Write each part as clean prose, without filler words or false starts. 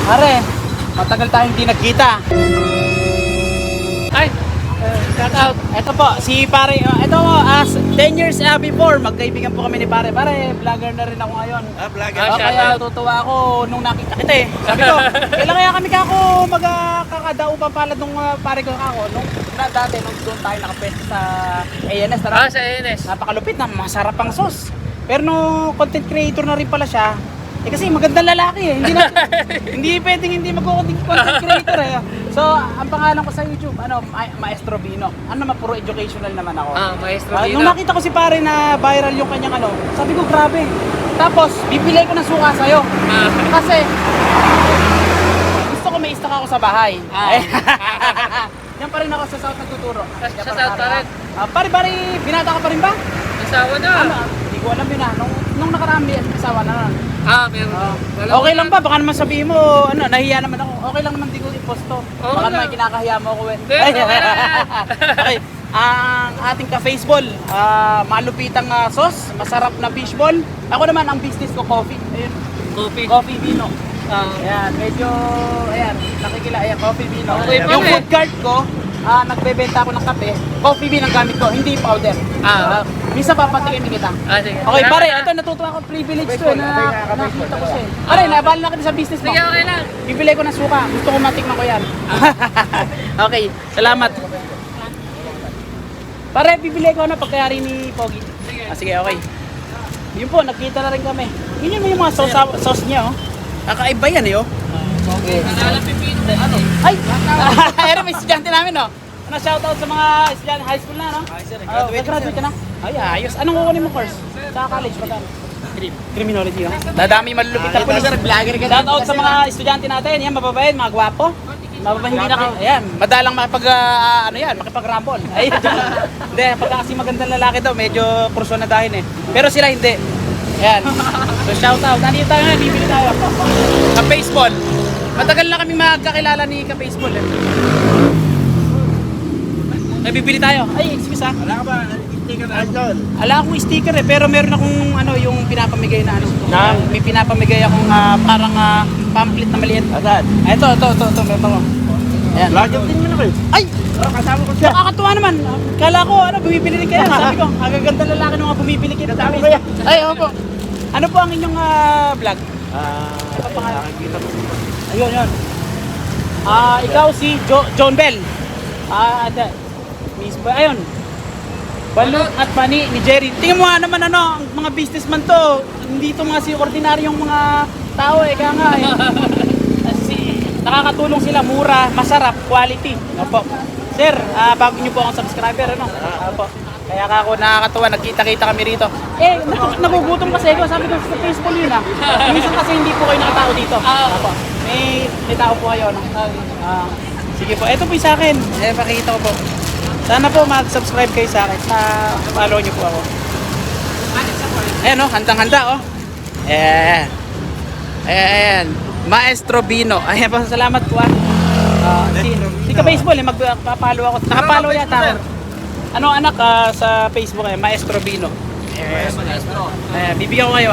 Pare, matagal tayong hindi nagkita. Ay, shout out. Ito po, si pare, ito po, 10 years before, magkaibigan po kami ni pare. Pare, vlogger na rin ako ngayon. Vlogger. Kaya tutuwa ako nung nakita kita eh. Sabi ko, kailan kaya kami kako magkakadaupan palad nung pare ko kako. Nung dati, nung doon tayo nakapwesto sa ANS. Sa ANS. Napakalupit na, masarap ang sauce. Pero nung content creator na rin pala siya, kasi magandang lalaki eh. Hindi pwedeng hindi mag-content creator eh. So, ang pangalan ko sa YouTube, Maestro Bino. Puro educational naman ako. Maestro Bino. Nung nakita ko si pare na viral yung kanyang sabi ko grabe. Tapos, bibili ko ng suka sa'yo. Kasi, gusto ko may stock ako sa bahay. Yan pa rin ako sa South nagtuturo. Sa South pa rin? Pare, binata ka pa rin ba? Asawa na. Hindi ko alam yun Nung nakaraan, may asawa na nun. Meron. Okay lang ba? Baka naman sabihin mo, nahiya naman ako. Okay lang naman di ko i-posto. Baka naman kinakahiya mo ako eh. Okay. Ang ating ka-faceball, malupitang sauce, masarap na fishball. Ako naman, ang business ko, coffee. Ayun. Coffee Bino. Ayan, medyo, ayan, Coffee Bino. Yung food cart ko, nagbebenta ako ng kape, Coffee Bean ang gamit ko, hindi powder. Minsan papatikin kita. Sige. Okay, pare, ito natutuwa ako, privilege to na nakita ko siya. Pare, nabala na kita sa business mo. Sige, okay lang. Bibili ko ng suka, gusto ko matikman ko yan. Okay, salamat. Pare, bibili ko na pagkayari ni Pogi. Sige, okay. Yun po, nakita na rin kami. Yun yung mga sauce niya, oh. Kakaiba yan, eh, oh. Okay. Ay! Ayun, may estudyante namin, no? Shoutout sa mga estudyante high school na, no? Graduate ka na? Ay, ayos. Anong kukunin mo course? Sa college, magkano? Criminology, no? Dadami malulupit na police. Shoutout sa mga estudyante natin. Yan, mababait, mga gwapo. Mababait, hindi na kayo. Ayan, madalang makipag-rumble. Ay, hindi, pagka kasi magandang lalaki daw, medyo kursunadahin eh. Pero sila hindi. Ayan. So, shoutout. Nandito tayo nga, bibili tayo. Sa baseball. Matagal na kami magkakilala ni ka-baseball eh. Bibili tayo. Ay, excuse ha. Wala ka ba? Sticker na doon? Ala akong sticker eh, pero meron akong yung pinapamigay na may pinapamigay akong parang pamphlet na maliit. Asan? Ito, meron ko. Ayan. Vlogger din yun ako eh. Ay! Kasama ko siya. Nakakatuwa naman. Kala ko, bumibili rin kayo. Sabi ko, agaganda lalaki nung bumibili kayo. Kasama ko yan. Ay, opo. Ano po ang inyong vlog? Nakakita ko. Ayun. Ikaw si John Bell. Miss Boy, ayun. Balot at Mani ni Jerry. Tingnan mo nga naman ang mga businessman to. Hindi to mga ordinaryong mga tao eh. Kaya nga nakakatulong sila, mura, masarap, quality. Opo. Sir, bago niyo po akong subscriber, Opo. Kaya ako nakakatuwa, nagkita-kita kami rito. Nagugutom kasi ako, sabi ko sa Facebook yun Minsan kasi hindi po kayo nakatao dito. Opo. May tao po kayo, sige po, ito po yung sa akin. Pakikita ko po. Sana po mag-subscribe kayo sa akin. Follow niyo po ako. Ayan handang-handa Ayan. Maestro Bino. Ayan po, salamat po si ka-baseball magpapalo ako. Nakapalo yata ako. Ano anak sa Facebook Maestro Bino. Maestro. Bibigyan ko kayo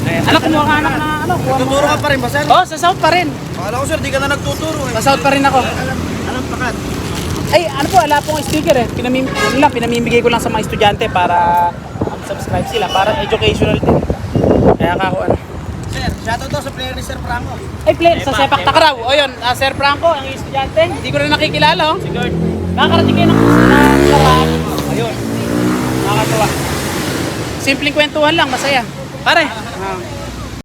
Anak, kumuha ka anak na Nagtuturo ka pa rin ba, sir? Sa South pa rin. Akala ko, sir, di ka na nagtuturo eh. Sa South pa rin ako. Anong pakat? Ay, wala pong sticker eh. Pinamimigay ko lang sa mga estudyante para subscribe sila, para educational din. Kaya ako Sir, shoutout daw sa player ni Sir Franco. Ay, play sa sepak takraw. O yun, Sir Franco, ang estudyante. Hindi ko na nakikilala, Nakakarating kayo ng lawan. Ayun. Nakakatuwa. Simpleng kwentuhan lang, masaya. Pare.